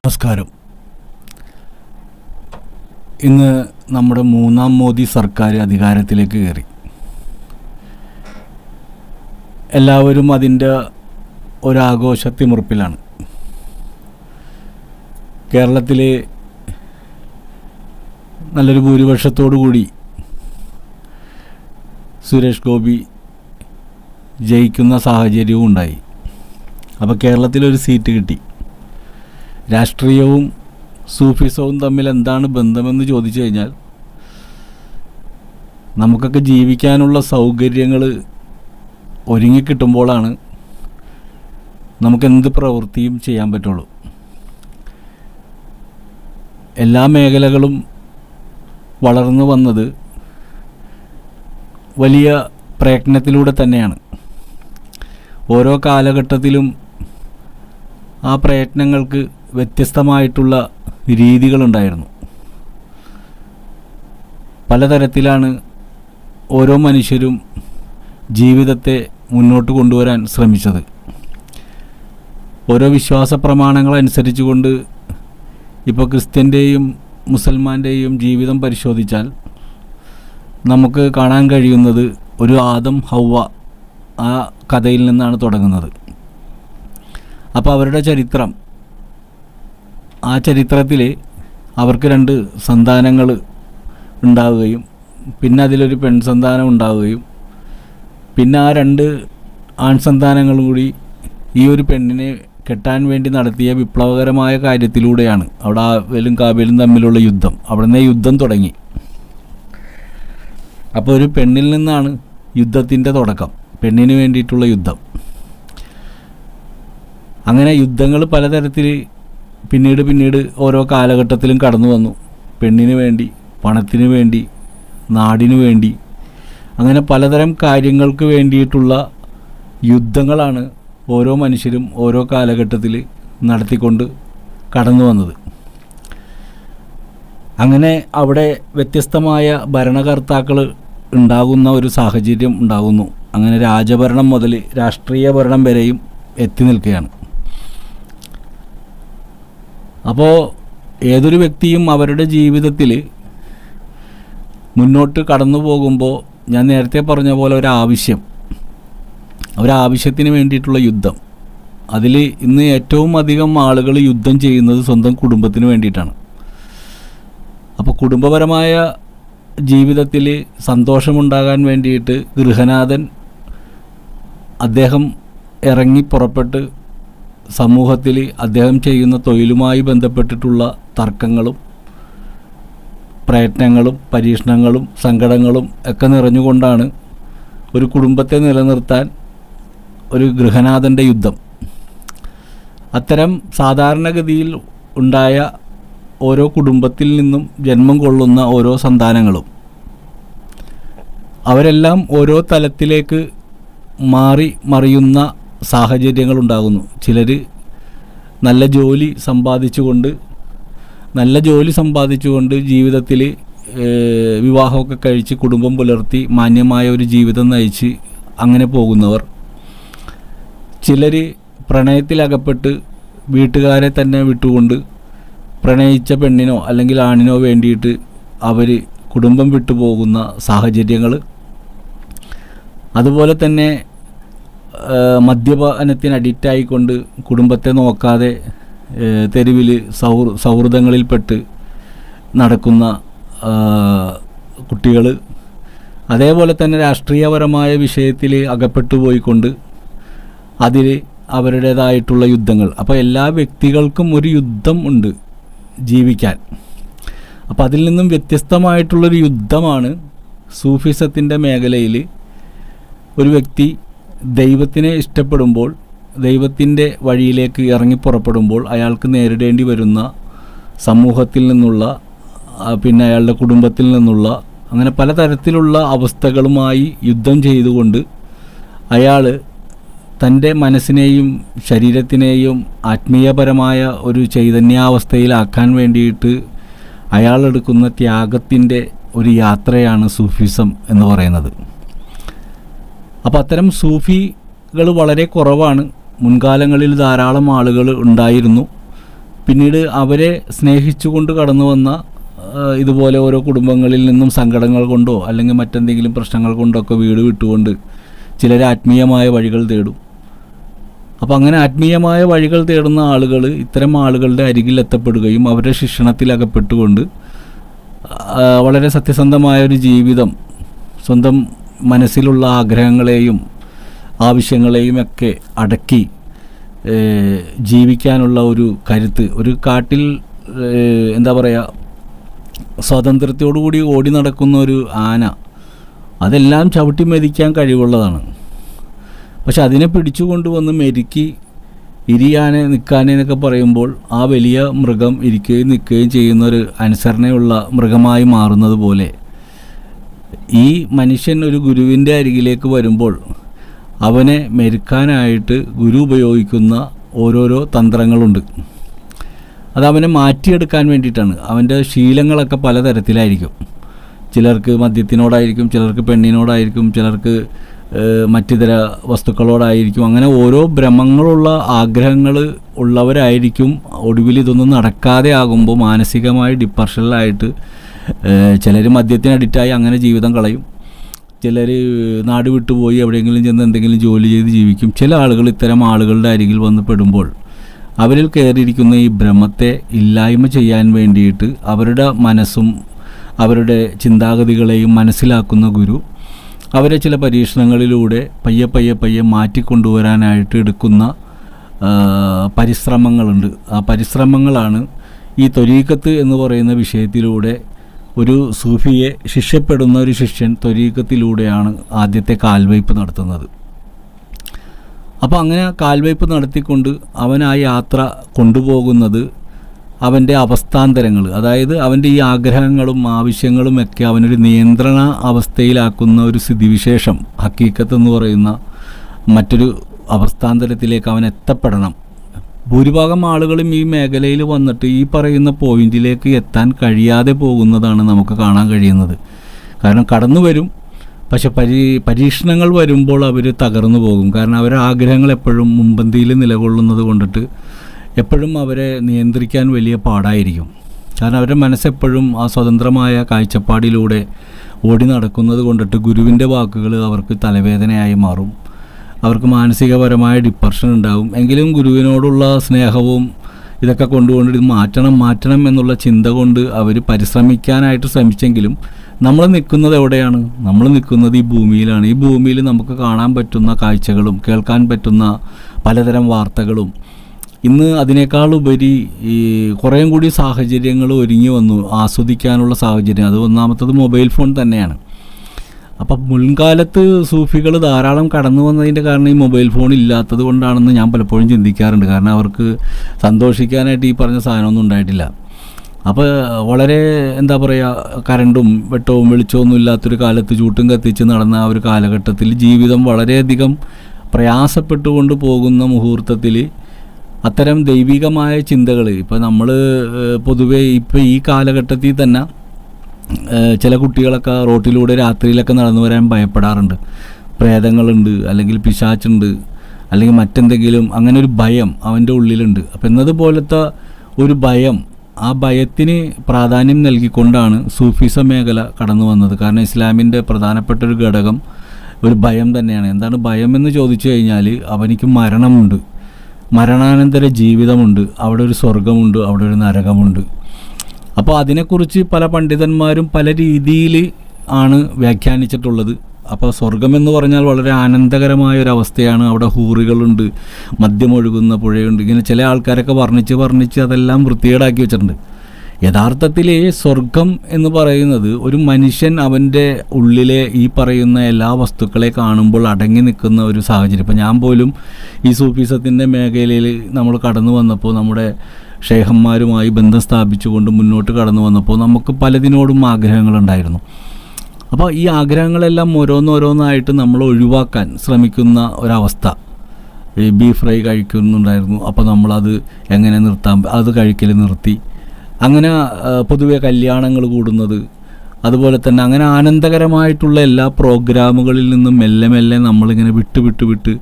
നമസ്കാരം. ഇന്ന് നമ്മുടെ മൂന്നാം മോദി സർക്കാർ അധികാരത്തിലേക്ക് കയറി. എല്ലാവരും അതിൻ്റെ ഒരാഘോഷത്തിമുറുപ്പിലാണ്. കേരളത്തിൽ നല്ലൊരു ഭൂരിപക്ഷത്തോടു കൂടി സുരേഷ് ഗോപി ജയിക്കുന്ന സാഹചര്യവും ഉണ്ടായി. അപ്പോൾ കേരളത്തിലൊരു സീറ്റ് കിട്ടി. രാഷ്ട്രീയവും സൂഫിസവും തമ്മിൽ എന്താണ് ബന്ധമെന്ന് ചോദിച്ചു കഴിഞ്ഞാൽ, നമുക്കൊക്കെ ജീവിക്കാനുള്ള സൗകര്യങ്ങൾ ഒരുങ്ങിക്കിട്ടുമ്പോഴാണ് നമുക്കെന്ത് പ്രവൃത്തിയും ചെയ്യാൻ പറ്റുള്ളൂ. എല്ലാ മേഖലകളും വളർന്നു വന്നത് വലിയ പ്രയത്നത്തിലൂടെ തന്നെയാണ്. ഓരോ കാലഘട്ടത്തിലും ആ പ്രയത്നങ്ങൾക്ക് വ്യത്യസ്തമായിട്ടുള്ള രീതികളുണ്ടായിരുന്നു. പലതരത്തിലാണ് ഓരോ മനുഷ്യരും ജീവിതത്തെ മുന്നോട്ട് കൊണ്ടുവരാൻ ശ്രമിച്ചത്. ഓരോ വിശ്വാസ പ്രമാണങ്ങളനുസരിച്ചുകൊണ്ട് ഇപ്പോൾ ക്രിസ്ത്യൻ്റെയും മുസൽമാൻ്റെയും ജീവിതം പരിശോധിച്ചാൽ നമുക്ക് കാണാൻ കഴിയുന്നത് ഒരു ആദം ഹവ്വ ആ കഥയിൽ നിന്നാണ് തുടങ്ങുന്നത്. അപ്പോൾ അവരുടെ ചരിത്രം, ആ ചരിത്രത്തിൽ അവർക്ക് 2 സന്താനങ്ങൾ ഉണ്ടാവുകയും പിന്നെ അതിലൊരു പെൺസന്താനം ഉണ്ടാവുകയും പിന്നെ ആ 2 ആൺസന്താനങ്ങളും കൂടി ഈ ഒരു പെണ്ണിനെ കെട്ടാൻ വേണ്ടി നടത്തിയ വിപ്ലവകരമായ കാര്യത്തിലൂടെയാണ് അവിടെ ആബേലും കാബേലും തമ്മിലുള്ള യുദ്ധം. അവിടെ നിന്ന് യുദ്ധം തുടങ്ങി. അപ്പോൾ ഒരു പെണ്ണിൽ നിന്നാണ് യുദ്ധത്തിൻ്റെ തുടക്കം, പെണ്ണിന് വേണ്ടിയിട്ടുള്ള യുദ്ധം. അങ്ങനെ യുദ്ധങ്ങൾ പലതരത്തിൽ പിന്നീട് ഓരോ കാലഘട്ടത്തിലും കടന്നു വന്നു. പെണ്ണിന് വേണ്ടി, പണത്തിന് വേണ്ടി, നാടിനു വേണ്ടി, അങ്ങനെ പലതരം കാര്യങ്ങൾക്ക് വേണ്ടിയിട്ടുള്ള യുദ്ധങ്ങളാണ് ഓരോ മനുഷ്യരും ഓരോ കാലഘട്ടത്തിൽ നടത്തിക്കൊണ്ട് കടന്നു വന്നത്. അങ്ങനെ അവിടെ വ്യത്യസ്തമായ ഭരണകർത്താക്കൾ ഉണ്ടാകുന്ന ഒരു സാഹചര്യം ഉണ്ടാകുന്നു. അങ്ങനെ രാജഭരണം മുതൽ രാഷ്ട്രീയ ഭരണം വരെയും എത്തി നിൽക്കുകയാണ്. അപ്പോൾ ഏതൊരു വ്യക്തിയും അവരുടെ ജീവിതത്തിൽ മുന്നോട്ട് കടന്നു പോകുമ്പോൾ ഞാൻ നേരത്തെ പറഞ്ഞ പോലെ ഒരാവശ്യത്തിന് വേണ്ടിയിട്ടുള്ള യുദ്ധം, അതിൽ ഇന്ന് ഏറ്റവും അധികം ആളുകൾ യുദ്ധം ചെയ്യുന്നത് സ്വന്തം കുടുംബത്തിന് വേണ്ടിയിട്ടാണ്. അപ്പോൾ കുടുംബപരമായ ജീവിതത്തിൽ സന്തോഷമുണ്ടാകാൻ വേണ്ടിയിട്ട് ഗൃഹനാഥൻ അദ്ദേഹം ഇറങ്ങി പുറപ്പെട്ട് സമൂഹത്തിൽ അദ്ദേഹം ചെയ്യുന്ന തൊഴിലുമായി ബന്ധപ്പെട്ടിട്ടുള്ള തർക്കങ്ങളും പ്രയത്നങ്ങളും പരീക്ഷണങ്ങളും സങ്കടങ്ങളും ഒക്കെ നിറഞ്ഞുകൊണ്ടാണ് ഒരു കുടുംബത്തെ നിലനിർത്താൻ ഒരു ഗൃഹനാഥൻ്റെ യുദ്ധം. അത്തരം സാധാരണഗതിയിൽ ഉണ്ടായ ഓരോ കുടുംബത്തിൽ നിന്നും ജന്മം കൊള്ളുന്ന ഓരോ സന്താനങ്ങളും അവരെല്ലാം ഓരോ തലത്തിലേക്ക് മറിയുന്ന സാഹചര്യങ്ങളുണ്ടാകുന്നു. ചിലർ നല്ല ജോലി സമ്പാദിച്ചുകൊണ്ട് ജീവിതത്തിൽ വിവാഹമൊക്കെ കഴിച്ച് കുടുംബം പുലർത്തി മാന്യമായ ഒരു ജീവിതം നയിച്ച് അങ്ങനെ പോകുന്നവർ. ചിലർ പ്രണയത്തിലകപ്പെട്ട് വീട്ടുകാരെ തന്നെ വിട്ടുകൊണ്ട് പ്രണയിച്ച പെണ്ണിനോ അല്ലെങ്കിൽ ആണിനോ വേണ്ടിയിട്ട് അവർ കുടുംബം വിട്ടുപോകുന്ന സാഹചര്യങ്ങൾ. അതുപോലെ തന്നെ മദ്യപാനത്തിന് അഡിക്റ്റായിക്കൊണ്ട് കുടുംബത്തെ നോക്കാതെ തെരുവിൽ സൗഹൃദങ്ങളിൽപ്പെട്ട് നടക്കുന്ന കുട്ടികൾ. അതേപോലെ തന്നെ രാഷ്ട്രീയപരമായ വിഷയത്തിൽ അകപ്പെട്ടു പോയിക്കൊണ്ട് അതിൽ അവരുടേതായിട്ടുള്ള യുദ്ധങ്ങൾ. അപ്പോൾ എല്ലാ വ്യക്തികൾക്കും ഒരു യുദ്ധം ഉണ്ട് ജീവിക്കാൻ. അപ്പോൾ അതിൽ നിന്നും വ്യത്യസ്തമായിട്ടുള്ളൊരു യുദ്ധമാണ് സൂഫിസത്തിൻ്റെ മേഖലയിൽ ഒരു വ്യക്തി ദൈവത്തിനെ ഇഷ്ടപ്പെടുമ്പോൾ, ദൈവത്തിൻ്റെ വഴിയിലേക്ക് ഇറങ്ങിപ്പുറപ്പെടുമ്പോൾ അയാൾക്ക് നേരിടേണ്ടി വരുന്ന സമൂഹത്തിൽ നിന്നുള്ള, പിന്നെ അയാളുടെ കുടുംബത്തിൽ നിന്നുള്ള, അങ്ങനെ പലതരത്തിലുള്ള അവസ്ഥകളുമായി യുദ്ധം ചെയ്തുകൊണ്ട് അയാൾ തൻ്റെ മനസ്സിനെയും ശരീരത്തിനെയും ആത്മീയപരമായ ഒരു ചൈതന്യാവസ്ഥയിലാക്കാൻ വേണ്ടിയിട്ട് അയാളെടുക്കുന്ന ത്യാഗത്തിൻ്റെ ഒരു യാത്രയാണ് സൂഫിസം എന്ന് പറയുന്നത്. അപ്പോൾ അത്തരം സൂഫികൾ വളരെ കുറവാണ്. മുൻകാലങ്ങളിൽ ധാരാളം ആളുകൾ ഉണ്ടായിരുന്നു. പിന്നീട് അവരെ സ്നേഹിച്ചുകൊണ്ട് കടന്നു വന്ന ഇതുപോലെ ഓരോ കുടുംബങ്ങളിൽ നിന്നും സങ്കടങ്ങൾ കൊണ്ടോ അല്ലെങ്കിൽ മറ്റെന്തെങ്കിലും പ്രശ്നങ്ങൾ കൊണ്ടോ ഒക്കെ വീട് വിട്ടുകൊണ്ട് ചിലർ ആത്മീയമായ വഴികൾ തേടും. അപ്പോൾ അങ്ങനെ ആത്മീയമായ വഴികൾ തേടുന്ന ആളുകൾ ഇത്തരം ആളുകളുടെ അരികിൽ എത്തപ്പെടുകയും അവരുടെ ശിക്ഷണത്തിൽ അകപ്പെട്ടുകൊണ്ട് വളരെ സത്യസന്ധമായ ഒരു ജീവിതം, സ്വന്തം മനസ്സിലുള്ള ആഗ്രഹങ്ങളെയും ആവശ്യങ്ങളെയും ഒക്കെ അടക്കി ജീവിക്കാനുള്ള ഒരു കരുത്ത്, ഒരു കാട്ടിൽ എന്താ പറയുക, സ്വാതന്ത്ര്യത്തോടുകൂടി ഓടി നടക്കുന്ന ഒരു ആന, അതെല്ലാം ചവിട്ടി മെതിക്കാൻ കഴിവുള്ളതാണ്. പക്ഷെ അതിനെ പിടിച്ചു കൊണ്ടുവന്ന് മെരുക്കി ഇരിയാനെ നിൽക്കാനെ എന്നൊക്കെ പറയുമ്പോൾ ആ വലിയ മൃഗം ഇരിക്കുകയും നിൽക്കുകയും ചെയ്യുന്നൊരു അനുസരണയുള്ള മൃഗമായി മാറുന്നത് പോലെ ഈ മനുഷ്യൻ ഒരു ഗുരുവിൻ്റെ അരികിലേക്ക് വരുമ്പോൾ അവനെ മെരുക്കാനായിട്ട് ഗുരു ഉപയോഗിക്കുന്ന ഓരോരോ തന്ത്രങ്ങളുണ്ട്. അത് അവനെ മാറ്റിയെടുക്കാൻ വേണ്ടിയിട്ടാണ്. അവൻ്റെ ശീലങ്ങളൊക്കെ പലതരത്തിലായിരിക്കും. ചിലർക്ക് മദ്യത്തിനോടായിരിക്കും, ചിലർക്ക് പെണ്ണിനോടായിരിക്കും, ചിലർക്ക് മറ്റിതര വസ്തുക്കളോടായിരിക്കും. അങ്ങനെ ഓരോ ഭ്രമങ്ങളുള്ള ആഗ്രഹങ്ങൾ ഉള്ളവരായിരിക്കും. ഒടുവിൽ ഇതൊന്നും നടക്കാതെ ആകുമ്പോൾ മാനസികമായി ഡിപ്രഷനിലായിട്ട് ചിലർ മദ്യത്തിന് അഡിക്റ്റായി അങ്ങനെ ജീവിതം കളയും. ചിലർ നാട് വിട്ടുപോയി എവിടെയെങ്കിലും ചെന്ന് എന്തെങ്കിലും ജോലി ചെയ്ത് ജീവിക്കും. ചില ആളുകൾ ഇത്തരം ആളുകളുടെ അരികിൽ വന്ന് പെടുമ്പോൾ അവരിൽ കയറിയിരിക്കുന്ന ഈ ഭ്രമത്തെ ഇല്ലായ്മ ചെയ്യാൻ വേണ്ടിയിട്ട് അവരുടെ മനസ്സും അവരുടെ ചിന്താഗതികളെയും മനസ്സിലാക്കുന്ന ഗുരു അവരെ ചില പരീക്ഷണങ്ങളിലൂടെ പയ്യെ മാറ്റിക്കൊണ്ടുവരാനായിട്ട് എടുക്കുന്ന പരിശ്രമങ്ങളുണ്ട്. ആ പരിശ്രമങ്ങളാണ് ഈ ത്വരീഖത്ത് എന്ന് പറയുന്ന വിഷയത്തിലൂടെ ഒരു സൂഫിയെ ശിഷ്യപ്പെടുന്ന ഒരു ശിഷ്യൻ ത്വരീഖത്തിലൂടെയാണ് ആദ്യത്തെ കാൽവയ്പ് നടത്തുന്നത്. അപ്പോൾ അങ്ങനെ കാൽവയ്പ് നടത്തിക്കൊണ്ട് അവൻ ആ യാത്ര കൊണ്ടുപോകുന്നത് അവൻ്റെ അവസ്ഥാന്തരങ്ങൾ, അതായത് അവൻ്റെ ഈ ആഗ്രഹങ്ങളും ആവശ്യങ്ങളും ഒക്കെ അവനൊരു നിയന്ത്രണ അവസ്ഥയിലാക്കുന്ന ഒരു സ്ഥിതിവിശേഷം, ഹക്കീക്കത്ത് എന്ന് പറയുന്ന മറ്റൊരു അവസ്ഥാന്തരത്തിലേക്ക് അവൻ എത്തപ്പെടണം. ഭൂരിഭാഗം ആളുകളും ഈ മേഖലയിൽ വന്നിട്ട് ഈ പറയുന്ന പോയിന്റിലേക്ക് എത്താൻ കഴിയാതെ പോകുന്നതാണ് നമുക്ക് കാണാൻ കഴിയുന്നത്. കാരണം കടന്നു വരും, പക്ഷെ പരീക്ഷണങ്ങൾ വരുമ്പോൾ അവർ തകർന്നു പോകും. കാരണം അവരുടെ ആഗ്രഹങ്ങൾ എപ്പോഴും മുൻപന്തിയിൽ നിലകൊള്ളുന്നത് കൊണ്ടിട്ട് എപ്പോഴും അവരെ നിയന്ത്രിക്കാൻ വലിയ പാടായിരിക്കും. കാരണം അവരുടെ മനസ്സെപ്പോഴും ആ സ്വതന്ത്രമായ കാഴ്ചപ്പാടിലൂടെ ഓടി നടക്കുന്നത് കൊണ്ടിട്ട് ഗുരുവിൻ്റെ വാക്കുകൾ അവർക്ക് തലവേദനയായി മാറും. അവർക്ക് മാനസികപരമായ ഡിപ്രഷൻ ഉണ്ടാകും. എങ്കിലും ഗുരുവിനോടുള്ള സ്നേഹവും ഇതൊക്കെ കൊണ്ടുകൊണ്ട് ഇത് മാറ്റണം എന്നുള്ള ചിന്ത കൊണ്ട് അവർ പരിശ്രമിക്കാനായിട്ട് ശ്രമിച്ചെങ്കിലും നമ്മൾ നിൽക്കുന്നത് എവിടെയാണ്? നമ്മൾ നിൽക്കുന്നത് ഈ ഭൂമിയിലാണ്. ഈ ഭൂമിയിൽ നമുക്ക് കാണാൻ പറ്റുന്ന കാഴ്ചകളും കേൾക്കാൻ പറ്റുന്ന പലതരം വാർത്തകളും ഇന്ന് അതിനേക്കാളുപരി ഈ കുറേയും കൂടി സാഹചര്യങ്ങൾ ഒരുങ്ങി വന്നു ആസ്വദിക്കാനുള്ള സാഹചര്യം. അത് ഒന്നാമത്തത് മൊബൈൽ ഫോൺ തന്നെയാണ്. അപ്പം മുൻകാലത്ത് സൂഫികൾ ധാരാളം കടന്നു വന്നതിൻ്റെ കാരണം ഈ മൊബൈൽ ഫോൺ ഇല്ലാത്തത് കൊണ്ടാണെന്ന് ഞാൻ പലപ്പോഴും ചിന്തിക്കാറുണ്ട്. കാരണം അവർക്ക് സന്തോഷിക്കാനായിട്ട് ഈ പറഞ്ഞ സാധനമൊന്നും ഉണ്ടായിട്ടില്ല. അപ്പോൾ വളരെ എന്താ പറയുക, കറണ്ടും വെട്ടവും വെളിച്ചമൊന്നും ഇല്ലാത്തൊരു കാലത്ത് ചൂട്ടും കത്തിച്ച് നടന്ന ആ ഒരു കാലഘട്ടത്തിൽ ജീവിതം വളരെയധികം പ്രയാസപ്പെട്ടുകൊണ്ട് പോകുന്ന മുഹൂർത്തത്തിൽ അത്തരം ദൈവികമായ ചിന്തകൾ ഇപ്പോൾ നമ്മൾ പൊതുവേ ഇപ്പോൾ ഈ കാലഘട്ടത്തിൽ തന്നെ ചില കുട്ടികളൊക്കെ റോട്ടിലൂടെ രാത്രിയിലൊക്കെ നടന്നു വരാൻ ഭയപ്പെടാറുണ്ട്. പ്രേതങ്ങളുണ്ട്, അല്ലെങ്കിൽ പിശാച്ചുണ്ട്, അല്ലെങ്കിൽ മറ്റെന്തെങ്കിലും അങ്ങനെ ഒരു ഭയം അവൻ്റെ ഉള്ളിലുണ്ട്. അപ്പം എന്നതുപോലത്തെ ഒരു ഭയം, ആ ഭയത്തിന് പ്രാധാന്യം നൽകിക്കൊണ്ടാണ് സൂഫിസ മേഖല കടന്നു വന്നത്. കാരണം ഇസ്ലാമിൻ്റെ പ്രധാനപ്പെട്ട ഒരു ഘടകം ഒരു ഭയം തന്നെയാണ്. എന്താണ് ഭയം എന്ന് ചോദിച്ചു കഴിഞ്ഞാൽ അവനിക്ക് മരണമുണ്ട്, മരണാനന്തര ജീവിതമുണ്ട്, അവിടെ ഒരു സ്വർഗമുണ്ട്, അവിടെ ഒരു നരകമുണ്ട്. അപ്പോൾ അതിനെക്കുറിച്ച് പല പണ്ഡിതന്മാരും പല രീതിയിൽ ആണ് വ്യാഖ്യാനിച്ചിട്ടുള്ളത്. അപ്പോൾ സ്വർഗമെന്ന് പറഞ്ഞാൽ വളരെ ആനന്ദകരമായ ഒരവസ്ഥയാണ്. അവിടെ ഹൂറികളുണ്ട്, മദ്യമൊഴുകുന്ന പുഴയുണ്ട്, ഇങ്ങനെ ചില ആൾക്കാരൊക്കെ വർണ്ണിച്ച് അതെല്ലാം വൃത്തികേടാക്കി വെച്ചിട്ടുണ്ട്. യഥാർത്ഥത്തിൽ സ്വർഗം എന്ന് പറയുന്നത് ഒരു മനുഷ്യൻ അവൻ്റെ ഉള്ളിലെ ഈ പറയുന്ന എല്ലാ വസ്തുക്കളെ കാണുമ്പോൾ അടങ്ങി നിൽക്കുന്ന ഒരു സാഹചര്യം. ഇപ്പം ഞാൻ പോലും ഈ സൂഫിസത്തിൻ്റെ മേഖലയിൽ നമ്മൾ കടന്നു വന്നപ്പോൾ നമ്മുടെ ഷേഖന്മാരുമായി ബന്ധം സ്ഥാപിച്ചുകൊണ്ട് മുന്നോട്ട് കടന്നു വന്നപ്പോൾ നമുക്ക് പലതിനോടും ആഗ്രഹങ്ങളുണ്ടായിരുന്നു. അപ്പോൾ ഈ ആഗ്രഹങ്ങളെല്ലാം ഓരോന്നോരോന്നായിട്ട് നമ്മൾ ഒഴിവാക്കാൻ ശ്രമിക്കുന്ന ഒരവസ്ഥ. ഈ ബീഫ് ഫ്രൈ കഴിക്കുന്നുണ്ടായിരുന്നു, അപ്പോൾ നമ്മളത് എങ്ങനെ നിർത്താം, അത് കഴിക്കൽ നിർത്തി. അങ്ങനെ പൊതുവെ കല്യാണങ്ങൾ കൂടുന്നത്, അതുപോലെ തന്നെ അങ്ങനെ ആനന്ദകരമായിട്ടുള്ള എല്ലാ പ്രോഗ്രാമുകളിൽ നിന്നും മെല്ലെ നമ്മളിങ്ങനെ വിട്ട്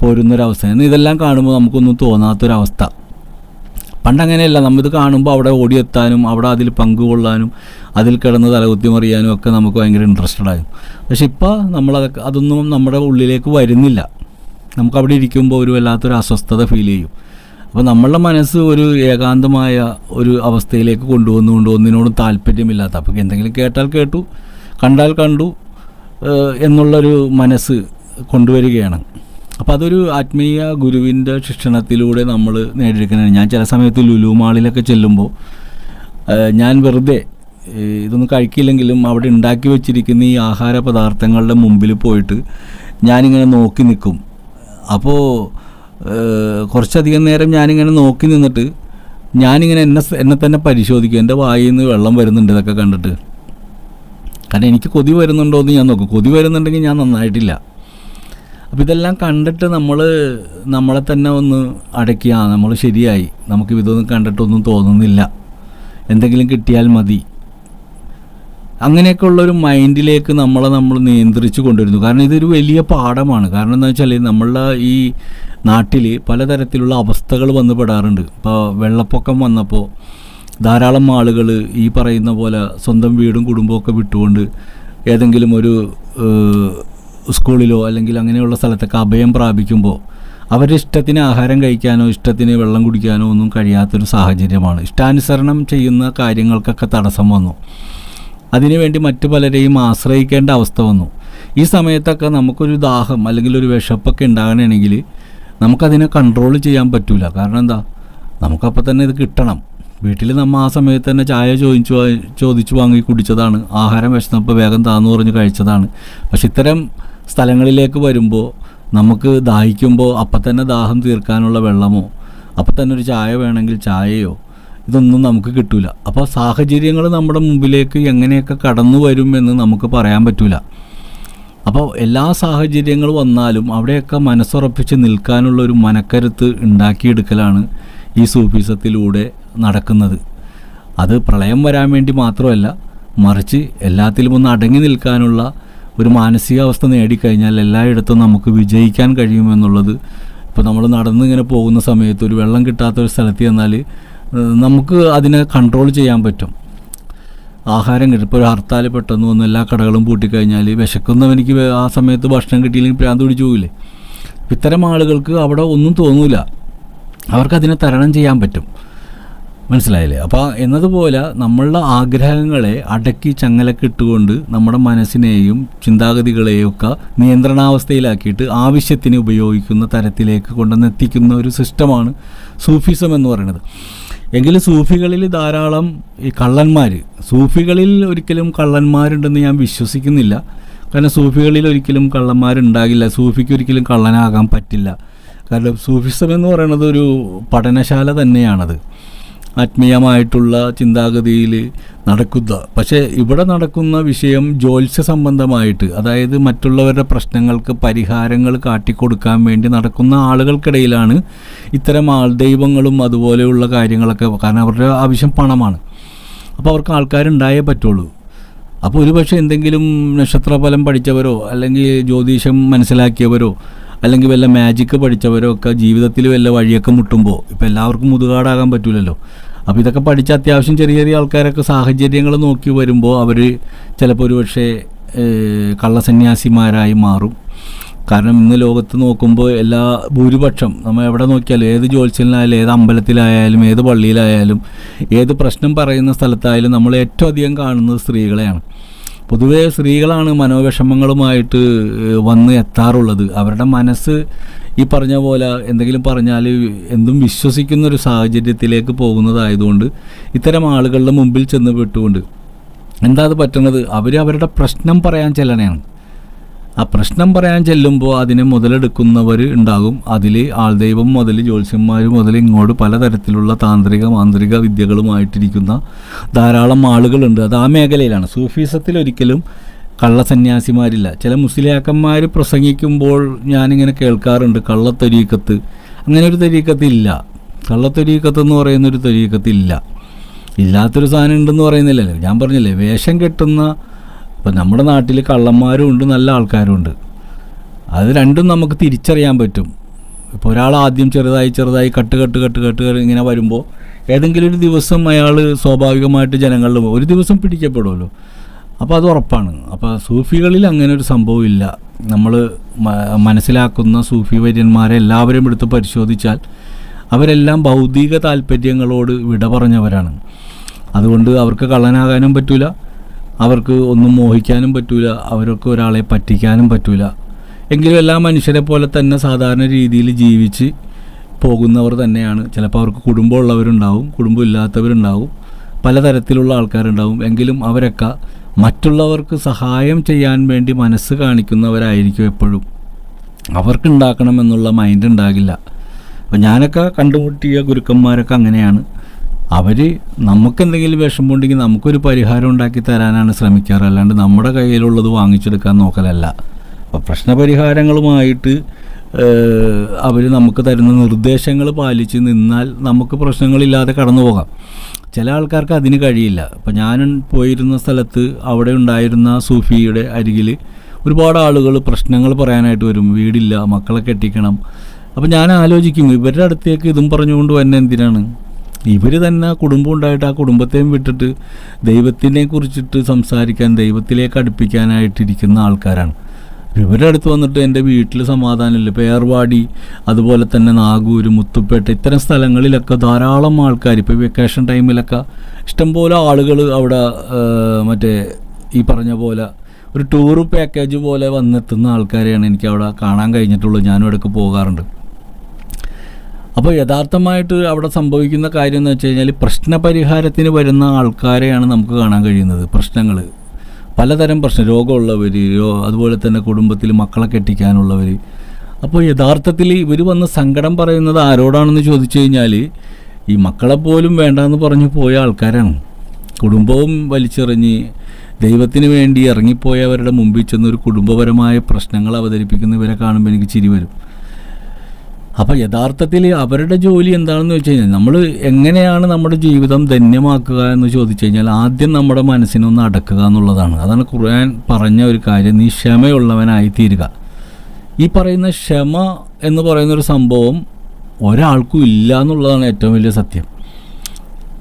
പോരുന്നൊരവസ്ഥ. ഇതെല്ലാം കാണുമ്പോൾ നമുക്കൊന്നും തോന്നാത്തൊരവസ്ഥ. പണ്ടങ്ങനെയല്ല, നമ്മിത് കാണുമ്പോൾ അവിടെ ഓടിയെത്താനും അവിടെ അതിൽ പങ്കുകൊള്ളാനും അതിൽ കിടന്ന് തലകുത്തി മറിയാനും ഒക്കെ നമുക്ക് ഭയങ്കര ഇൻട്രസ്റ്റഡ് ആയിരുന്നു. പക്ഷെ ഇപ്പോൾ അതൊന്നും നമ്മുടെ ഉള്ളിലേക്ക് വരുന്നില്ല. നമുക്കവിടെ ഇരിക്കുമ്പോൾ ഒരു വല്ലാത്തൊരു അസ്വസ്ഥത ഫീൽ ചെയ്യും. അപ്പോൾ നമ്മളുടെ മനസ്സ് ഒരു ഏകാന്തമായ ഒരു അവസ്ഥയിലേക്ക് കൊണ്ടുവന്നുകൊണ്ട് ഒന്നിനോടും താല്പര്യമില്ലാത്ത, അപ്പോൾ എന്തെങ്കിലും കേട്ടാൽ കേട്ടു, കണ്ടാൽ കണ്ടു എന്നുള്ളൊരു മനസ്സ് കൊണ്ടുവരികയാണ്. അപ്പോൾ അതൊരു ആത്മീയ ഗുരുവിൻ്റെ ശിക്ഷണത്തിലൂടെ നമ്മൾ നേടിയെടുക്കുന്നതാണ്. ഞാൻ ചില സമയത്ത് ലുലു മാളിലൊക്കെ ചെല്ലുമ്പോൾ ഞാൻ വെറുതെ ഇതൊന്നും കഴിക്കില്ലെങ്കിലും അവിടെ ഉണ്ടാക്കി വെച്ചിരിക്കുന്ന ഈ ആഹാര പദാർത്ഥങ്ങളുടെ മുമ്പിൽ പോയിട്ട് ഞാനിങ്ങനെ നോക്കി നിൽക്കും. അപ്പോൾ കുറച്ചധികം നേരം ഞാനിങ്ങനെ നോക്കി നിന്നിട്ട് ഞാനിങ്ങനെ എന്നെ തന്നെ പരിശോധിക്കും. എൻ്റെ വായിൽ നിന്ന് വെള്ളം വരുന്നുണ്ട് ഇതൊക്കെ കണ്ടിട്ട്. കാരണം എനിക്ക് കൊതി വരുന്നുണ്ടോ എന്ന് ഞാൻ നോക്കും. കൊതി വരുന്നുണ്ടെങ്കിൽ ഞാൻ നന്നായിട്ടില്ല. അപ്പോൾ ഇതെല്ലാം കണ്ടിട്ട് നമ്മളെ തന്നെ ഒന്ന് അടയ്ക്കുക, നമ്മൾ ശരിയായി, നമുക്ക് ഇതൊന്നും കണ്ടിട്ടൊന്നും തോന്നുന്നില്ല, എന്തെങ്കിലും കിട്ടിയാൽ മതി, അങ്ങനെയൊക്കെ ഉള്ളൊരു മൈൻഡിലേക്ക് നമ്മൾ നിയന്ത്രിച്ച് കൊണ്ടുവരുന്നു. കാരണം ഇതൊരു വലിയ പാഠമാണ്. കാരണം എന്താ വെച്ചാൽ നമ്മളുടെ ഈ നാട്ടിൽ പലതരത്തിലുള്ള അവസ്ഥകൾ വന്നു പെടാറുണ്ട്. ഇപ്പോൾ വെള്ളപ്പൊക്കം വന്നപ്പോൾ ധാരാളം ആളുകൾ ഈ പറയുന്ന പോലെ സ്വന്തം വീടും കുടുംബമൊക്കെ വിട്ടുകൊണ്ട് ഏതെങ്കിലും ഒരു സ്കൂളിലോ അല്ലെങ്കിൽ അങ്ങനെയുള്ള സ്ഥലത്തൊക്കെ അഭയം പ്രാപിക്കുമ്പോൾ അവരുടെ ഇഷ്ടത്തിന് ആഹാരം കഴിക്കാനോ ഇഷ്ടത്തിന് വെള്ളം കുടിക്കാനോ ഒന്നും കഴിയാത്തൊരു സാഹചര്യമാണ്. ഇഷ്ടാനുസരണം ചെയ്യുന്ന കാര്യങ്ങൾക്കൊക്കെ തടസ്സം വന്നു. അതിനുവേണ്ടി മറ്റു പലരെയും ആശ്രയിക്കേണ്ട അവസ്ഥ വന്നു. ഈ സമയത്തൊക്കെ നമുക്കൊരു ദാഹം അല്ലെങ്കിൽ ഒരു വിശപ്പൊക്കെ ഉണ്ടാകണമെങ്കിൽ നമുക്കതിനെ കൺട്രോൾ ചെയ്യാൻ പറ്റില്ല. കാരണം എന്താ, നമുക്കപ്പോൾ തന്നെ ഇത് കിട്ടണം. വീട്ടിൽ നമ്മൾ ആ സമയത്ത് തന്നെ ചായ ചോദിച്ചു വാങ്ങി കുടിച്ചതാണ്, ആഹാരം വിശന്നപ്പോൾ വേഗം താന്നു പറഞ്ഞ് കഴിച്ചതാണ്. പക്ഷെ ഇത്തരം സ്ഥലങ്ങളിലേക്ക് വരുമ്പോൾ നമുക്ക് ദാഹിക്കുമ്പോൾ അപ്പം തന്നെ ദാഹം തീർക്കാനുള്ള വെള്ളമോ അപ്പം തന്നെ ഒരു ചായ വേണമെങ്കിൽ ചായയോ ഇതൊന്നും നമുക്ക് കിട്ടില്ല. അപ്പോൾ സാഹചര്യങ്ങൾ നമ്മുടെ മുമ്പിലേക്ക് എങ്ങനെയൊക്കെ കടന്നു വരുമെന്ന് നമുക്ക് പറയാൻ പറ്റില്ല. അപ്പോൾ എല്ലാ സാഹചര്യങ്ങൾ വന്നാലും അവിടെയൊക്കെ മനസ്സുറപ്പിച്ച് നിൽക്കാനുള്ളൊരു മനക്കരുത്ത് ഉണ്ടാക്കിയെടുക്കലാണ് ഈ സൂഫിസത്തിലൂടെ നടക്കുന്നത്. അത് പ്രളയം വരാൻ വേണ്ടി മാത്രമല്ല, മറിച്ച് എല്ലാത്തിലും ഒന്ന് അടങ്ങി നിൽക്കാനുള്ള ഒരു മാനസികാവസ്ഥ നേടിക്കഴിഞ്ഞാൽ എല്ലായിടത്തും നമുക്ക് വിജയിക്കാൻ കഴിയുമെന്നുള്ളത്. ഇപ്പോൾ നമ്മൾ നടന്നിങ്ങനെ പോകുന്ന സമയത്ത് ഒരു വെള്ളം കിട്ടാത്തൊരു സ്ഥലത്ത് ചെന്നാൽ നമുക്ക് അതിനെ കൺട്രോൾ ചെയ്യാൻ പറ്റും. ആഹാരം കിട്ടും. ഇപ്പോൾ ഒരു ഹർത്താൽ പെട്ടെന്ന് വന്ന് എല്ലാ കടകളും പൂട്ടിക്കഴിഞ്ഞാൽ വിശക്കുന്നവനിക്ക് ആ സമയത്ത് ഭക്ഷണം കിട്ടിയില്ലെങ്കിൽ പ്രാന്ത് പിടിച്ചു പോകില്ലേ. ഇത്തരം ആളുകൾക്ക് അവിടെ ഒന്നും തോന്നില്ല, അവർക്കതിനെ തരണം ചെയ്യാൻ പറ്റും. മനസ്സിലായില്ലേ? അപ്പോൾ എന്നതുപോലെ നമ്മളുടെ ആഗ്രഹങ്ങളെ അടക്കി ചങ്ങലക്കിട്ടുകൊണ്ട് നമ്മുടെ മനസ്സിനെയും ചിന്താഗതികളെയും ഒക്കെ നിയന്ത്രണാവസ്ഥയിലാക്കിയിട്ട് ആവശ്യത്തിന് ഉപയോഗിക്കുന്ന തരത്തിലേക്ക് കൊണ്ടുവന്നെത്തിക്കുന്ന ഒരു സിസ്റ്റമാണ് സൂഫിസം എന്ന് പറയുന്നത്. എങ്കിലും സൂഫികളിൽ ധാരാളം ഈ സൂഫികളിൽ ഒരിക്കലും കള്ളന്മാരുണ്ടെന്ന് ഞാൻ വിശ്വസിക്കുന്നില്ല. കാരണം സൂഫികളിൽ ഒരിക്കലും കള്ളന്മാരുണ്ടാകില്ല. സൂഫിക്ക് ഒരിക്കലും കള്ളനാകാൻ പറ്റില്ല. കാരണം സൂഫിസം എന്ന് പറയുന്നത് ഒരു പഠനശാല തന്നെയാണത്. ആത്മീയമായിട്ടുള്ള ചിന്താഗതിയിൽ നടക്കുന്ന, പക്ഷേ ഇവിടെ നടക്കുന്ന വിഷയം ജ്യോത്സ്യ സംബന്ധമായിട്ട്, അതായത് മറ്റുള്ളവരുടെ പ്രശ്നങ്ങൾക്ക് പരിഹാരങ്ങൾ കാട്ടിക്കൊടുക്കാൻ വേണ്ടി നടക്കുന്ന ആളുകൾക്കിടയിലാണ് ഇത്തരം ആൾദൈവങ്ങളും അതുപോലെയുള്ള കാര്യങ്ങളൊക്കെ. കാരണം അവരുടെ ആവശ്യം പണമാണ്. അപ്പോൾ അവർക്ക് ആൾക്കാരുണ്ടായേ പറ്റുള്ളൂ. അപ്പോൾ ഒരുപക്ഷെ എന്തെങ്കിലും നക്ഷത്രഫലം പഠിച്ചവരോ അല്ലെങ്കിൽ ജ്യോതിഷം മനസ്സിലാക്കിയവരോ അല്ലെങ്കിൽ വല്ല മാജിക്ക് പഠിച്ചവരോ ഒക്കെ ജീവിതത്തിൽ വല്ല വഴിയൊക്കെ മുട്ടുമ്പോൾ, ഇപ്പോൾ എല്ലാവർക്കും മുതുകാടാകാൻ പറ്റില്ലല്ലോ. അപ്പോൾ ഇതൊക്കെ പഠിച്ച അത്യാവശ്യം ചെറിയ ചെറിയ ആൾക്കാരൊക്കെ സാഹചര്യങ്ങൾ നോക്കി വരുമ്പോൾ അവർ ചിലപ്പോൾ ഒരുപക്ഷെ കള്ളസന്യാസിമാരായി മാറും. കാരണം ഇന്ന് ലോകത്ത് നോക്കുമ്പോൾ ഭൂരിപക്ഷം നമ്മൾ എവിടെ നോക്കിയാലും, ഏത് ജ്യോത്സ്യനായാലും ഏത് അമ്പലത്തിലായാലും ഏത് പള്ളിയിലായാലും ഏത് പ്രശ്നം പറയുന്ന സ്ഥലത്തായാലും നമ്മൾ ഏറ്റവും അധികം കാണുന്നത് സ്ത്രീകളെയാണ്. പൊതുവേ സ്ത്രീകളാണ് മനോവിഷമങ്ങളുമായിട്ട് വന്ന് എത്താറുള്ളത്. അവരുടെ മനസ്സ് ഈ പറഞ്ഞ പോലെ എന്തെങ്കിലും പറഞ്ഞാൽ എന്തും വിശ്വസിക്കുന്നൊരു സാഹചര്യത്തിലേക്ക് പോകുന്നതായതുകൊണ്ട് ഇത്തരം ആളുകളുടെ മുമ്പിൽ ചെന്ന് പെട്ടുകൊണ്ട് എന്താ അത് പറ്റുന്നത്, അവരുടെ പ്രശ്നം പറയാൻ ചെല്ലണയാണ്. ആ പ്രശ്നം പറയാൻ ചെല്ലുമ്പോൾ അതിനെ മുതലെടുക്കുന്നവർ ഉണ്ടാകും. അതിൽ ആൾദൈവം മുതൽ ജ്യോത്സ്യന്മാർ മുതൽ ഇങ്ങോട്ട് പലതരത്തിലുള്ള മാന്ത്രിക വിദ്യകളുമായിട്ടിരിക്കുന്ന ധാരാളം ആളുകളുണ്ട്. അത് ആ മേഖലയിലാണ്. സൂഫിസത്തിൽ ഒരിക്കലും കള്ളസന്യാസിമാരില്ല. ചില മുസ്ലിയാക്കന്മാർ പ്രസംഗിക്കുമ്പോൾ ഞാനിങ്ങനെ കേൾക്കാറുണ്ട് കള്ളത്തൊരീക്കത്ത്. അങ്ങനെ ഒരു തൊരീക്കത്തില്ല. കള്ളത്തൊരീക്കത്ത് എന്ന് പറയുന്നൊരു തൊരീക്കത്തില്ല. ഇല്ലാത്തൊരു സാധനം ഉണ്ടെന്ന് പറയുന്നില്ലല്ലോ. ഞാൻ പറഞ്ഞില്ലേ, വേഷം കെട്ടുന്ന, ഇപ്പം നമ്മുടെ നാട്ടിൽ കള്ളന്മാരും ഉണ്ട്, നല്ല ആൾക്കാരും ഉണ്ട്. അത് രണ്ടും നമുക്ക് തിരിച്ചറിയാൻ പറ്റും. ഇപ്പോൾ ഒരാൾ ആദ്യം ചെറുതായി കട്ട് ഇങ്ങനെ വരുമ്പോൾ ഏതെങ്കിലും ഒരു ദിവസം അയാൾ സ്വാഭാവികമായിട്ട് ജനങ്ങളിൽ ഒരു ദിവസം പിടിക്കപ്പെടുമല്ലോ. അപ്പോൾ അത് ഉറപ്പാണ്. അപ്പോൾ സൂഫികളിൽ അങ്ങനെ ഒരു സംഭവമില്ല. നമ്മൾ മനസ്സിലാക്കുന്ന സൂഫി വര്യന്മാരെ എല്ലാവരും എടുത്ത് പരിശോധിച്ചാൽ അവരെല്ലാം ഭൗതിക താല്പര്യങ്ങളോട് വിട പറഞ്ഞവരാണ്. അതുകൊണ്ട് അവർക്ക് കള്ളനാകാനും പറ്റില്ല, അവർക്ക് ഒന്നും മോഹിക്കാനും പറ്റില്ല, അവർക്ക് ഒരാളെ പറ്റിക്കാനും പറ്റില്ല. എങ്കിലും എല്ലാ മനുഷ്യരെ പോലെ തന്നെ സാധാരണ രീതിയിൽ ജീവിച്ച് പോകുന്നവർ തന്നെയാണ്. ചിലപ്പോൾ അവർക്ക് കുടുംബമുള്ളവരുണ്ടാവും, കുടുംബമില്ലാത്തവരുണ്ടാവും, പലതരത്തിലുള്ള ആൾക്കാരുണ്ടാവും. എങ്കിലും അവരൊക്കെ മറ്റുള്ളവർക്ക് സഹായം ചെയ്യാൻ വേണ്ടി മനസ്സ് കാണിക്കുന്നവരായിരിക്കും എപ്പോഴും. അവർക്കുണ്ടാക്കണമെന്നുള്ള മൈൻഡ് ഉണ്ടാകില്ല. അപ്പോൾ ഞാനൊക്കെ കണ്ടുമുട്ടിയ ഗുരുക്കന്മാരൊക്കെ അങ്ങനെയാണ്. അവർ നമുക്കെന്തെങ്കിലും വിഷമമുണ്ടെങ്കിൽ നമുക്കൊരു പരിഹാരം ഉണ്ടാക്കി തരാനാണ് ശ്രമിക്കാറ്, അല്ലാണ്ട് നമ്മുടെ കയ്യിലുള്ളത് വാങ്ങിച്ചെടുക്കാൻ നോക്കലല്ല. അപ്പോൾ പ്രശ്നപരിഹാരങ്ങളുമായിട്ട് അവർ നമുക്ക് തരുന്ന നിർദ്ദേശങ്ങൾ പാലിച്ച് നിന്നാൽ നമുക്ക് പ്രശ്നങ്ങളില്ലാതെ കടന്നു പോകാം. ചില ആൾക്കാർക്ക് അതിന് കഴിയില്ല. അപ്പോൾ ഞാൻ പോയിരുന്ന സ്ഥലത്ത് അവിടെ ഉണ്ടായിരുന്ന സൂഫിയുടെ അരികിൽ ഒരുപാട് ആളുകൾ പ്രശ്നങ്ങൾ പറയാനായിട്ട് വരും. വീടില്ല, മക്കളെ കെട്ടിക്കണം. അപ്പോൾ ഞാൻ ആലോചിക്കും, ഇവരുടെ അടുത്തേക്ക് ഇതും പറഞ്ഞുകൊണ്ട് തന്നെ എന്തിനാണ്? ഇവർ തന്നെ കുടുംബം ഉണ്ടായിട്ട് ആ കുടുംബത്തെയും വിട്ടിട്ട് ദൈവത്തിനെ കുറിച്ചിട്ട് സംസാരിക്കാൻ, ദൈവത്തിലേക്ക് അടുപ്പിക്കാനായിട്ടിരിക്കുന്ന ആൾക്കാരാണ്. ഇവരുടെ അടുത്ത് വന്നിട്ട് എൻ്റെ വീട്ടിൽ സമാധാനമില്ല. ഇപ്പോൾ ഏർവാടി, അതുപോലെ തന്നെ നാഗൂര്, മുത്തുപ്പേട്ട, ഇത്തരം സ്ഥലങ്ങളിലൊക്കെ ധാരാളം ആൾക്കാർ ഇപ്പോൾ വെക്കേഷൻ ടൈമിലൊക്കെ ഇഷ്ടംപോലെ ആളുകൾ അവിടെ മറ്റേ ഈ പറഞ്ഞ പോലെ ഒരു ടൂർ പാക്കേജ് പോലെ വന്നെത്തുന്ന ആൾക്കാരെയാണ് എനിക്ക് അവിടെ കാണാൻ കഴിഞ്ഞിട്ടുള്ളൂ. ഞാനും ഇടയ്ക്ക് പോകാറുണ്ട്. അപ്പോൾ യഥാർത്ഥമായിട്ട് അവിടെ സംഭവിക്കുന്ന കാര്യം എന്ന് വെച്ച് കഴിഞ്ഞാൽ പ്രശ്നപരിഹാരത്തിന് വരുന്ന ആൾക്കാരെയാണ് നമുക്ക് കാണാൻ കഴിയുന്നത്. പ്രശ്നങ്ങൾ പലതരം രോഗമുള്ളവർ, അതുപോലെ തന്നെ കുടുംബത്തിൽ മക്കളെ കെട്ടിക്കാനുള്ളവർ. അപ്പോൾ യഥാർത്ഥത്തിൽ ഇവർ വന്ന് സങ്കടം പറയുന്നത് ആരോടാണെന്ന് ചോദിച്ചു കഴിഞ്ഞാൽ ഈ മക്കളെപ്പോലും വേണ്ടാന്ന് പറഞ്ഞു പോയ ആൾക്കാരാണ്. കുടുംബവും വലിച്ചെറിഞ്ഞ് ദൈവത്തിന് വേണ്ടി ഇറങ്ങിപ്പോയവരുടെ മുമ്പിൽ ചെന്നൊരു കുടുംബപരമായ പ്രശ്നങ്ങൾ അവതരിപ്പിക്കുന്ന ഇവരെ കാണുമ്പോൾ എനിക്ക് ചിരി വരും. അപ്പോൾ യഥാർത്ഥത്തിൽ അവരുടെ ജോലി എന്താണെന്ന് വെച്ച് കഴിഞ്ഞാൽ നമ്മൾ എങ്ങനെയാണ് നമ്മുടെ ജീവിതം ധന്യമാക്കുക എന്ന് ചോദിച്ചു കഴിഞ്ഞാൽ ആദ്യം നമ്മുടെ മനസ്സിനൊന്ന് അടക്കുക എന്നുള്ളതാണ്. അതാണ് ഖുർആൻ പറഞ്ഞ ഒരു കാര്യം, നീ ക്ഷമയുള്ളവനായി തീരുക. ഈ പറയുന്ന ക്ഷമ എന്ന് പറയുന്നൊരു സംഭവം ഒരാൾക്കും ഇല്ല എന്നുള്ളതാണ് ഏറ്റവും വലിയ സത്യം.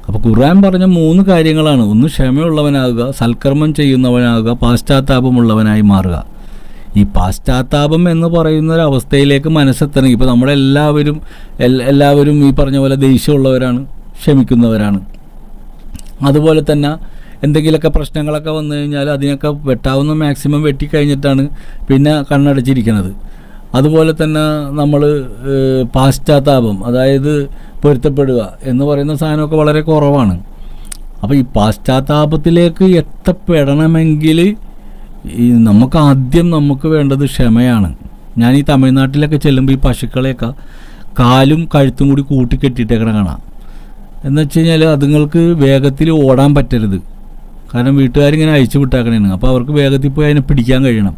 അപ്പോൾ ഖുർആൻ പറഞ്ഞ 3 കാര്യങ്ങളാണ്. ഒന്ന് ക്ഷമയുള്ളവനാകുക, സൽക്കർമ്മം ചെയ്യുന്നവനാകുക, പാശ്ചാത്താപമുള്ളവനായി മാറുക. ഈ പാശ്ചാത്താപം എന്ന് പറയുന്ന ഒരു അവസ്ഥയിലേക്ക് മനസ്സെത്തണമെങ്കിൽ ഇപ്പോൾ എല്ലാവരും ഈ പറഞ്ഞ പോലെ ദേഷ്യമുള്ളവരാണ്, ക്ഷമിക്കുന്നവരാണ്. അതുപോലെ തന്നെ എന്തെങ്കിലുമൊക്കെ പ്രശ്നങ്ങളൊക്കെ വന്നു കഴിഞ്ഞാൽ അതിനൊക്കെ വെട്ടാവുന്ന മാക്സിമം വെട്ടിക്കഴിഞ്ഞിട്ടാണ് പിന്നെ കണ്ണടച്ചിരിക്കുന്നത്. അതുപോലെ തന്നെ നമ്മൾ പാശ്ചാത്താപം, അതായത് പൊരുത്തപ്പെടുക എന്ന് പറയുന്ന സാധനമൊക്കെ വളരെ കുറവാണ്. അപ്പോൾ ഈ പാശ്ചാത്താപത്തിലേക്ക് എത്തപ്പെടണമെങ്കിൽ നമുക്ക് ആദ്യം വേണ്ടത് ക്ഷമയാണ്. ഞാൻ ഈ തമിഴ്നാട്ടിലൊക്കെ ചെല്ലുമ്പോൾ ഈ പശുക്കളെയൊക്കെ കാലും കഴുത്തും കൂടി കൂട്ടിക്കെട്ടിയിട്ടേക്കണ കാണാം. എന്ന് വെച്ച് കഴിഞ്ഞാൽ അതുങ്ങൾക്ക് വേഗത്തിൽ ഓടാൻ പറ്റരുത്. കാരണം വീട്ടുകാരിങ്ങനെ അഴിച്ചു വിട്ടാക്കണേണ്. അപ്പോൾ അവർക്ക് വേഗത്തിൽ പോയി അതിനെ പിടിക്കാൻ കഴിയണം.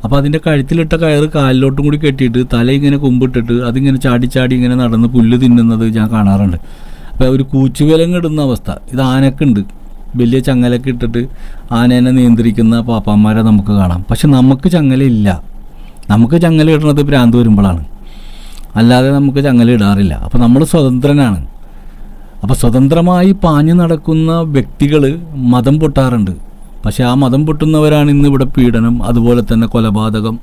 അപ്പോൾ അതിൻ്റെ കഴുത്തിലിട്ട കയറ് കാലിലോട്ടും കൂടി കെട്ടിയിട്ട് തല ഇങ്ങനെ കുമ്പിട്ടിട്ട് അതിങ്ങനെ ചാടി ഇങ്ങനെ നടന്ന് പുല്ല് തിന്നുന്നത് ഞാൻ കാണാറുണ്ട്. അപ്പോൾ ഒരു കൂച്ചുവിലങ്ങിടുന്ന അവസ്ഥ ഇത് ആനക്കുണ്ട്. വലിയ ചങ്ങലൊക്കെ ഇട്ടിട്ട് ആനേനെ നിയന്ത്രിക്കുന്ന പാപ്പാന്മാരെ നമുക്ക് കാണാം. പക്ഷെ നമുക്ക് ചങ്ങലയില്ല. നമുക്ക് ചങ്ങല ഇടുന്നത് ഭ്രാന്ത് വരുമ്പോഴാണ്, അല്ലാതെ നമുക്ക് ചങ്ങല ഇടാറില്ല. അപ്പോൾ നമ്മൾ സ്വതന്ത്രനാണ്. അപ്പോൾ സ്വതന്ത്രമായി പാഞ്ഞു നടക്കുന്ന വ്യക്തികൾ മതം പൊട്ടാറുണ്ട്. പക്ഷേ ആ മതം പൊട്ടുന്നവരാണ് ഇന്ന് ഇവിടെ പീഡനം, അതുപോലെ തന്നെ കൊലപാതകം,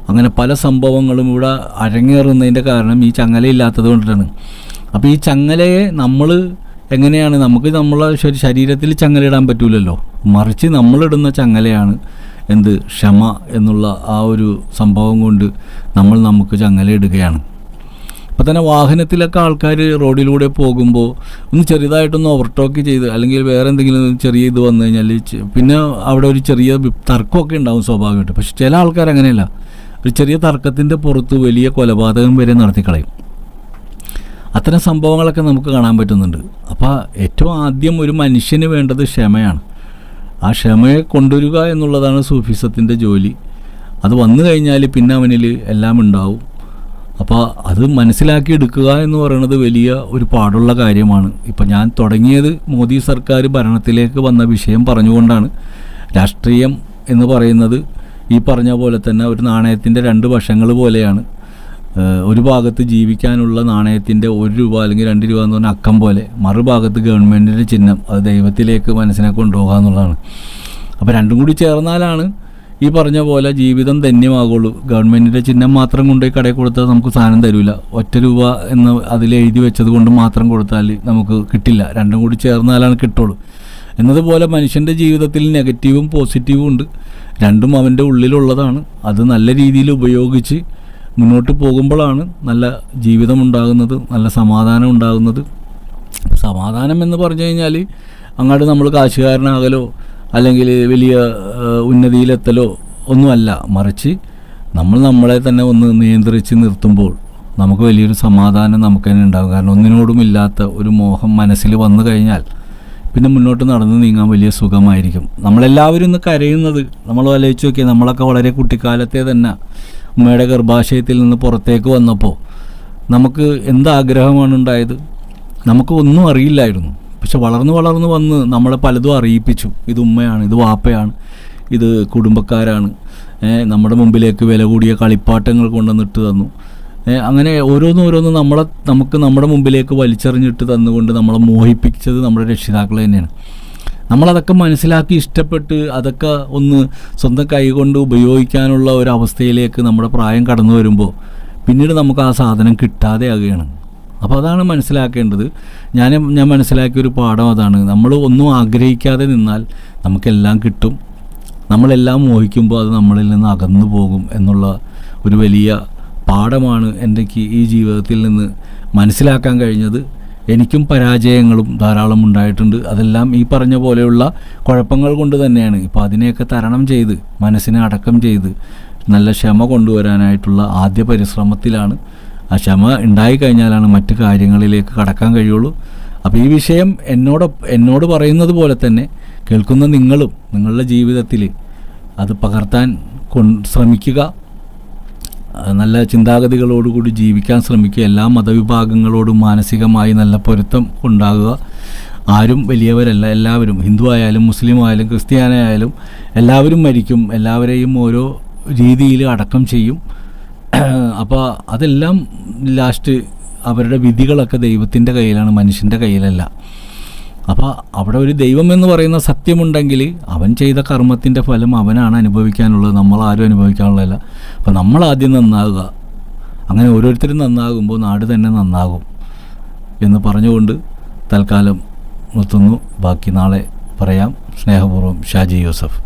അങ്ങനെ പല സംഭവങ്ങളും ഇവിടെ അരങ്ങേറുന്നതിൻ്റെ കാരണം ഈ ചങ്ങലയില്ലാത്തത് കൊണ്ടിട്ടാണ്. അപ്പോൾ ഈ ചങ്ങലയെ നമ്മൾ എങ്ങനെയാണ്, നമുക്ക് നമ്മളെ ശരീരത്തിൽ ചങ്ങലയിടാൻ പറ്റൂലല്ലോ. മറിച്ച് നമ്മളിടുന്ന ചങ്ങലയാണ് എന്ത്, ക്ഷമ എന്നുള്ള ആ ഒരു സംഭവം കൊണ്ട് നമുക്ക് ചങ്ങലയിടുകയാണ്. അപ്പോൾ തന്നെ വാഹനത്തിലൊക്കെ ആൾക്കാർ റോഡിലൂടെ പോകുമ്പോൾ ഒന്ന് ചെറുതായിട്ടൊന്ന് ഓവർടേക്ക് ചെയ്ത് അല്ലെങ്കിൽ വേറെ എന്തെങ്കിലും ചെറിയ ഇത് വന്നു കഴിഞ്ഞാൽ പിന്നെ അവിടെ ഒരു ചെറിയ തർക്കമൊക്കെ ഉണ്ടാവും സ്വാഭാവികമായിട്ട്. പക്ഷെ ചില ആൾക്കാർ അങ്ങനെയല്ല, ഒരു ചെറിയ തർക്കത്തിൻ്റെ പുറത്ത് വലിയ കൊലപാതകം വരെ നടത്തിക്കളയും. അത്തരം സംഭവങ്ങളൊക്കെ നമുക്ക് കാണാൻ പറ്റുന്നുണ്ട്. അപ്പോൾ ഏറ്റവും ആദ്യം ഒരു മനുഷ്യന് വേണ്ടത് ക്ഷമയാണ്. ആ ക്ഷമയെ കൊണ്ടുവരിക എന്നുള്ളതാണ് സൂഫിസത്തിൻ്റെ ജോലി. അത് വന്നു കഴിഞ്ഞാൽ പിന്നെ അവനിൽ എല്ലാം ഉണ്ടാവും. അപ്പോൾ അത് മനസ്സിലാക്കി എടുക്കുക എന്ന് പറയുന്നത് വലിയ ഒരു പാടുള്ള കാര്യമാണ്. ഇപ്പം ഞാൻ തുടങ്ങിയത് മോദി സർക്കാർ ഭരണത്തിലേക്ക് വന്ന വിഷയം പറഞ്ഞുകൊണ്ടാണ്. രാഷ്ട്രീയം എന്ന് പറയുന്നത് ഈ പറഞ്ഞ പോലെ തന്നെ ഒരു നാണയത്തിൻ്റെ 2 വശങ്ങൾ പോലെയാണ്. ഒരു ഭാഗത്ത് ജീവിക്കാനുള്ള നാണയത്തിൻ്റെ 1 രൂപ അല്ലെങ്കിൽ 2 രൂപ എന്ന് പറഞ്ഞാൽ അക്കം പോലെ, മറുഭാഗത്ത് ഗവൺമെൻറ്റിൻ്റെ ചിഹ്നം, അത് ദൈവത്തിലേക്ക് മനസ്സിനെ കൊണ്ടുപോകുക എന്നുള്ളതാണ്. അപ്പോൾ രണ്ടും കൂടി ചേർന്നാലാണ് ഈ പറഞ്ഞ പോലെ ജീവിതം ധന്യമാകുള്ളൂ. ഗവൺമെൻറ്റിൻ്റെ ചിഹ്നം മാത്രം കൊണ്ടുപോയി കടയിൽ കൊടുത്താൽ നമുക്ക് സാധനം തരില്ല. 1 രൂപ എന്ന് അതിൽ എഴുതി വെച്ചത് കൊണ്ട് മാത്രം കൊടുത്താൽ നമുക്ക് കിട്ടില്ല. രണ്ടും കൂടി ചേർന്നാലാണ് കിട്ടുള്ളൂ. എന്നതുപോലെ മനുഷ്യൻ്റെ ജീവിതത്തിൽ നെഗറ്റീവും പോസിറ്റീവും ഉണ്ട്. രണ്ടും അവൻ്റെ ഉള്ളിലുള്ളതാണ്. അത് നല്ല രീതിയിൽ ഉപയോഗിച്ച് മുന്നോട്ട് പോകുമ്പോഴാണ് നല്ല ജീവിതം ഉണ്ടാകുന്നത്, നല്ല സമാധാനം ഉണ്ടാകുന്നത്. സമാധാനം എന്ന് പറഞ്ഞു കഴിഞ്ഞാൽ അങ്ങോട്ട് നമ്മൾ കാശുകാരനാകലോ അല്ലെങ്കിൽ വലിയ ഉന്നതിയിലെത്തലോ ഒന്നുമല്ല, മറിച്ച് നമ്മൾ നമ്മളെ തന്നെ ഒന്ന് നിയന്ത്രിച്ച് നിർത്തുമ്പോൾ നമുക്ക് വലിയൊരു സമാധാനം നമുക്ക് തന്നെ ഉണ്ടാകും. കാരണം ഒന്നിനോടുമില്ലാത്ത ഒരു മോഹം മനസ്സിൽ വന്നു കഴിഞ്ഞാൽ പിന്നെ മുന്നോട്ട് നടന്ന് നീങ്ങാൻ വലിയ സുഖമായിരിക്കും. നമ്മളെല്ലാവരും ഇന്ന് കരയുന്നത് നമ്മൾ ആലോചിച്ച് നോക്കിയാൽ, നമ്മളൊക്കെ വളരെ കുട്ടിക്കാലത്തെ തന്നെ ഉമ്മയുടെ ഗർഭാശയത്തിൽ നിന്ന് പുറത്തേക്ക് വന്നപ്പോൾ നമുക്ക് എന്താഗ്രഹമാണ് ഉണ്ടായത്? നമുക്ക് ഒന്നും അറിയില്ലായിരുന്നു. പക്ഷെ വളർന്ന് വളർന്ന് വന്ന് നമ്മളെ പലതും അറിയിപ്പിച്ചു. ഇത് ഉമ്മയാണ്, ഇത് വാപ്പയാണ്, ഇത് കുടുംബക്കാരാണ്, നമ്മുടെ മുമ്പിലേക്ക് വില കൂടിയ കളിപ്പാട്ടങ്ങൾ കൊണ്ടുവന്നിട്ട് തന്നു. അങ്ങനെ ഓരോന്നും നമുക്ക് നമ്മുടെ മുമ്പിലേക്ക് വലിച്ചെറിഞ്ഞിട്ട് തന്നുകൊണ്ട് നമ്മളെ മോഹിപ്പിച്ചത് നമ്മുടെ രക്ഷിതാക്കൾ തന്നെയാണ്. നമ്മളതൊക്കെ മനസ്സിലാക്കി ഇഷ്ടപ്പെട്ട് അതൊക്കെ ഒന്ന് സ്വന്തം കൈകൊണ്ട് ഉപയോഗിക്കാനുള്ള ഒരവസ്ഥയിലേക്ക് നമ്മുടെ പ്രായം കടന്നു വരുമ്പോൾ പിന്നീട് നമുക്ക് ആ സാധനം കിട്ടാതെ ആകുകയാണ്. അപ്പോൾ അതാണ് മനസ്സിലാക്കേണ്ടത്. ഞാൻ മനസ്സിലാക്കിയൊരു പാഠം അതാണ്. നമ്മൾ ഒന്നും ആഗ്രഹിക്കാതെ നിന്നാൽ നമുക്കെല്ലാം കിട്ടും. നമ്മളെല്ലാം മോഹിക്കുമ്പോൾ അത് നമ്മളിൽ നിന്ന് അകന്നു പോകും എന്നുള്ള ഒരു വലിയ പാഠമാണ് എനിക്ക് ഈ ജീവിതത്തിൽ നിന്ന് മനസ്സിലാക്കാൻ കഴിഞ്ഞത്. എനിക്കും പരാജയങ്ങളും ധാരാളം ഉണ്ടായിട്ടുണ്ട്. അതെല്ലാം ഈ പറഞ്ഞ പോലെയുള്ള കുഴപ്പങ്ങൾ കൊണ്ട് തന്നെയാണ്. ഇപ്പോൾ അതിനെയൊക്കെ തരണം ചെയ്ത് മനസ്സിനെ അടക്കം ചെയ്ത് നല്ല ക്ഷമ കൊണ്ടുവരാനായിട്ടുള്ള ആദ്യ പരിശ്രമത്തിലാണ്. ആ ക്ഷമ ഉണ്ടായിക്കഴിഞ്ഞാലാണ് മറ്റു കാര്യങ്ങളിലേക്ക് കടക്കാൻ കഴിയുള്ളൂ. അപ്പോൾ ഈ വിഷയം എന്നോട് പറയുന്നത് പോലെ തന്നെ കേൾക്കുന്ന നിങ്ങളും നിങ്ങളുടെ ജീവിതത്തിൽ അത് പകർത്താൻ ശ്രമിക്കുക. നല്ല ചിന്താഗതികളോടുകൂടി ജീവിക്കാൻ ശ്രമിക്കുക. എല്ലാ മതവിഭാഗങ്ങളോടും മാനസികമായി നല്ല പൊരുത്തം ഉണ്ടാകുക. ആരും വലിയവരല്ല, എല്ലാവരും, ഹിന്ദു ആയാലും മുസ്ലിം ആയാലും ക്രിസ്ത്യാനായാലും എല്ലാവരും മരിക്കും. എല്ലാവരെയും ഓരോ രീതിയിൽ അടക്കം ചെയ്യും. അപ്പോൾ അതെല്ലാം ലാസ്റ്റ് അവരുടെ വിധികളൊക്കെ ദൈവത്തിൻ്റെ കയ്യിലാണ്, മനുഷ്യൻ്റെ കയ്യിലല്ല. അപ്പോൾ അവിടെ ഒരു ദൈവം എന്ന് പറയുന്ന സത്യമുണ്ടെങ്കിൽ അവൻ ചെയ്ത കർമ്മത്തിൻ്റെ ഫലം അവനാണ് അനുഭവിക്കാനുള്ളത്, നമ്മളാരും അനുഭവിക്കാനുള്ളതല്ല. അപ്പോൾ നമ്മളാദ്യം നന്നാകുക. അങ്ങനെ ഓരോരുത്തരും നന്നാകുമ്പോൾ നാട് തന്നെ നന്നാകും എന്ന് പറഞ്ഞുകൊണ്ട് തൽക്കാലം നിർത്തുന്നു. ബാക്കി നാളെ പറയാം. സ്നേഹപൂർവ്വം, ഷാജി യൂസഫ്.